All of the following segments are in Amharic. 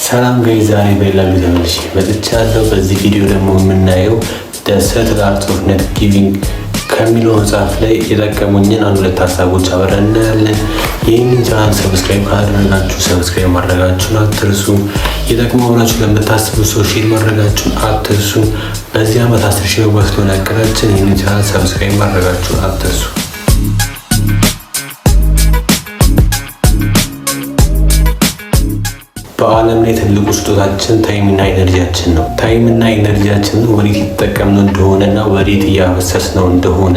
ሰላም ጋይ ዛሬ በሌላ ቪዲዮ ተመልሼ መጥቻለሁ። በዚህ ቪዲዮ ደግሞ የምናየው The Subtle Art of Not Giving ከሚለው መጽሐፍ ላይ የጠቀሙኝን አንድ ሁለት ሀሳቦች አብረን እናያለን። ይህንን ቻናል ሰብስክራይብ ካላደረጋችሁ ሰብስክራይብ ማድረጋችሁን አትርሱ። ይጠቅማል ብላችሁ ለምታስቡ ሰው ሼር ማድረጋችሁን አትርሱ። በዚህ ዓመት 10 ሺህ ወስዶ ለቀራችን ይህንን ቻናል ሰብስክራይብ ማድረጋችሁን አትርሱ። በዓለም ላይ ትልቁ ስጦታችን ታይምና ኢነርጂያችን ነው። ታይምና ኢነርጂያችንን ወዴት የተጠቀምነው እንደሆነና ወዴት እያፈሰስነው እንደሆነ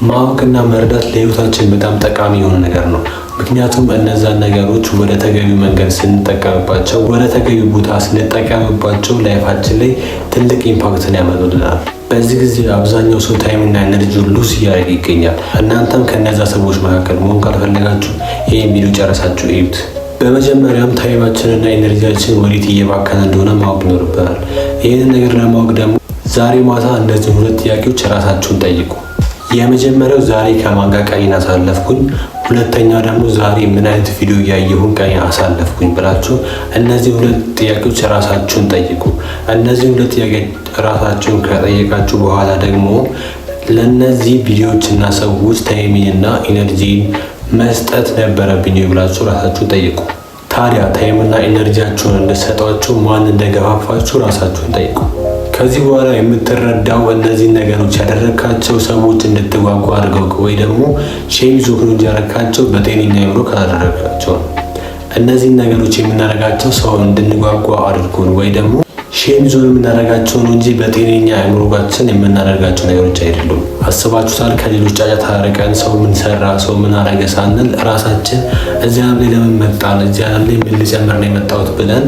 ማወቅና መረዳት ለህይወታችን በጣም ጠቃሚ የሆነ ነገር ነው። ምክንያቱም እነዛን ነገሮች ወደ ተገቢ መንገድ ስንጠቀምባቸው፣ ወደ ተገቢ ቦታ ስንጠቀምባቸው ላይፋችን ላይ ትልቅ ኢምፓክትን ያመጡልናል። በዚህ ጊዜ አብዛኛው ሰው ታይምና ኢነርጂ ሉዝ እያደረገ ይገኛል። እናንተም ከነዛ ሰዎች መካከል መሆን ካልፈለጋችሁ ይህን ቪዲዮ ጨረሳችሁ እዩት። በመጀመሪያም ታይማችንና ኢነርጂያችን ወዴት እየባከነ እንደሆነ ማወቅ ይኖርብናል። ይህንን ነገር ለማወቅ ደግሞ ዛሬ ማታ እነዚህ ሁለት ጥያቄዎች ራሳችሁን ጠይቁ። የመጀመሪያው ዛሬ ከማን ጋር ቀኔን አሳለፍኩኝ፣ ሁለተኛው ደግሞ ዛሬ ምን አይነት ቪዲዮ እያየሁን ቀኔን አሳለፍኩኝ ብላችሁ እነዚህ ሁለት ጥያቄዎች ራሳችሁን ጠይቁ። እነዚህ ሁለት ጥያቄ ራሳችሁን ከጠየቃችሁ በኋላ ደግሞ ለነዚህ ቪዲዮዎችና ሰዎች ታይሚንና ኢነርጂን መስጠት ነበረብኝ ብላችሁ ራሳችሁን ጠይቁ። ታዲያ ታይምና ኢነርጂያችሁን እንድትሰጧችሁ ማን እንደገፋፋችሁ ራሳችሁን ጠይቁ። ከዚህ በኋላ የምትረዳው እነዚህ ነገሮች ያደረካቸው ሰዎች እንድትጓጓ አድርገው ወይ ደግሞ ሼም ይዞክ ነው እንጂ ያደረካቸው በጤነኛ አእምሮ ካላደረካቸው ነው። እነዚህ ነገሮች የምናደርጋቸው ሰው እንድንጓጓ አድርጎን ወይ ደግሞ ሼም ዞን የምናደርጋቸው ነው እንጂ በጤነኛ አእምሮጋችን የምናደርጋቸው ነገሮች አይደሉም። አስባችሁታል? ከሌሎች ጫጫታ ታርቀን ሰው ምን ሰራ ሰው ምን አረገ ሳንል ራሳችን እዚህ ዓለም ላይ ለምን መጣን፣ እዚህ ዓለም ላይ ምን ልጨምር ነው የመጣሁት ብለን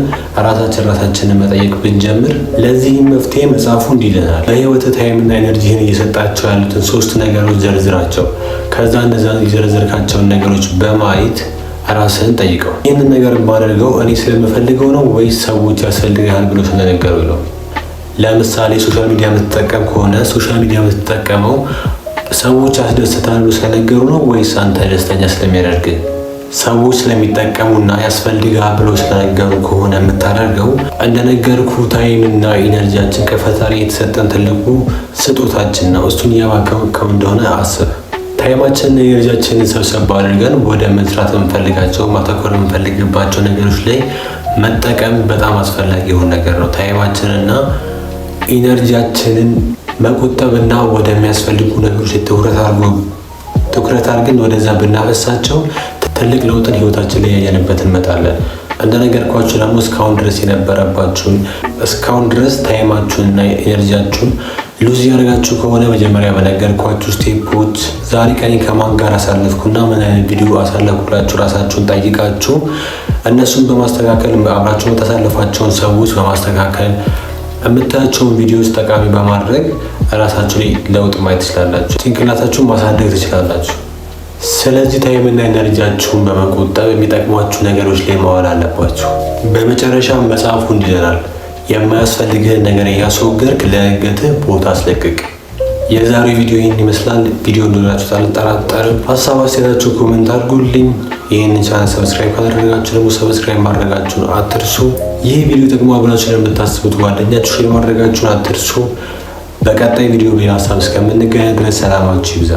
ራሳችንን መጠየቅ ብንጀምር ለዚህም መፍትሄ መጽሐፉ እንዲህ ይለናል። በህይወት ታይምና ኤነርጂህን እየሰጣቸው ያሉትን 3 ነገሮች ዘርዝራቸው። ከዛ እነዛ የዘረዘርካቸውን ነገሮች በማየት ራስህን ጠይቀው። ይህንን ነገር የማደርገው እኔ ስለምፈልገው ነው ወይስ ሰዎች ያስፈልጋል ብሎ ስለነገሩኝ ነው? ለምሳሌ ሶሻል ሚዲያ የምትጠቀም ከሆነ ሶሻል ሚዲያ የምትጠቀመው ሰዎች ያስደስታሉ ስለነገሩ ነው ወይስ አንተ ደስተኛ ስለሚያደርግ? ሰዎች ስለሚጠቀሙና ያስፈልጋል ብሎ ስለነገሩ ከሆነ የምታደርገው እንደነገርኩ ታይምና ኢነርጂያችን ከፈጣሪ የተሰጠን ትልቁ ስጦታችን ነው። እሱን እያባከመው እንደሆነ አስብ። ታይማችንን ኢነርጂያችንን ሰብሰብ አድርገን ወደ መስራት የምንፈልጋቸው ማተኮር የምንፈልግባቸው ነገሮች ላይ መጠቀም በጣም አስፈላጊ የሆነ ነገር ነው። ታይማችንና ኢነርጂያችንን መቆጠብና ወደሚያስፈልጉ ነገሮች ትኩረት አድርገን ወደዛ ብናፈሳቸው ትልቅ ለውጥን ህይወታችን ላይ ያየንበት እንመጣለን። እንደነገርኳችሁ ደግሞ እስካሁን ድረስ የነበረባችሁን እስካሁን ድረስ ታይማችሁንና ኢነርጂያችሁን ሉዝ ያደርጋችሁ ከሆነ መጀመሪያ በነገርኳችሁ ስቴፖች ዛሬ ቀኔ ከማን ጋር አሳለፍኩና ምን አይነት ቪዲዮ አሳለፍኩላችሁ ራሳችሁን ጠይቃችሁ እነሱን በማስተካከል አብራችሁ የምታሳልፏቸውን ሰዎች በማስተካከል የምታያቸውን ቪዲዮዎች ጠቃሚ በማድረግ ራሳችሁ ላይ ለውጥ ማየት ትችላላችሁ። ጭንቅላታችሁን ማሳደግ ትችላላችሁ። ስለዚህ ታይምና ኢነርጂያችሁን በመቆጠብ የሚጠቅሟችሁ ነገሮች ላይ ማዋል አለባችሁ። በመጨረሻ መጽሐፉ እንዲህ ይላል፣ የማያስፈልግህን ነገር እያስወገድክ ለእድገትህ ቦታ አስለቅቅ። የዛሬው ቪዲዮ ይህን ይመስላል። ቪዲዮ እንደሆናችሁ አልጠራጠርም። ሀሳብ አስተያየታችሁ ኮሜንት አድርጉልኝ። ይህንን ቻናል ሰብስክራይብ ካላደረጋችሁ ደግሞ ሰብስክራይብ ማድረጋችሁን አትርሱ። ይህ ቪዲዮ ደግሞ አብራችሁ ለምታስቡት ጓደኛችሁ ሼር ማድረጋችሁን አትርሱ። በቀጣይ ቪዲዮ በሌላ ሀሳብ እስከምንገናኝ ድረስ ሰላማችሁ ይብዛ።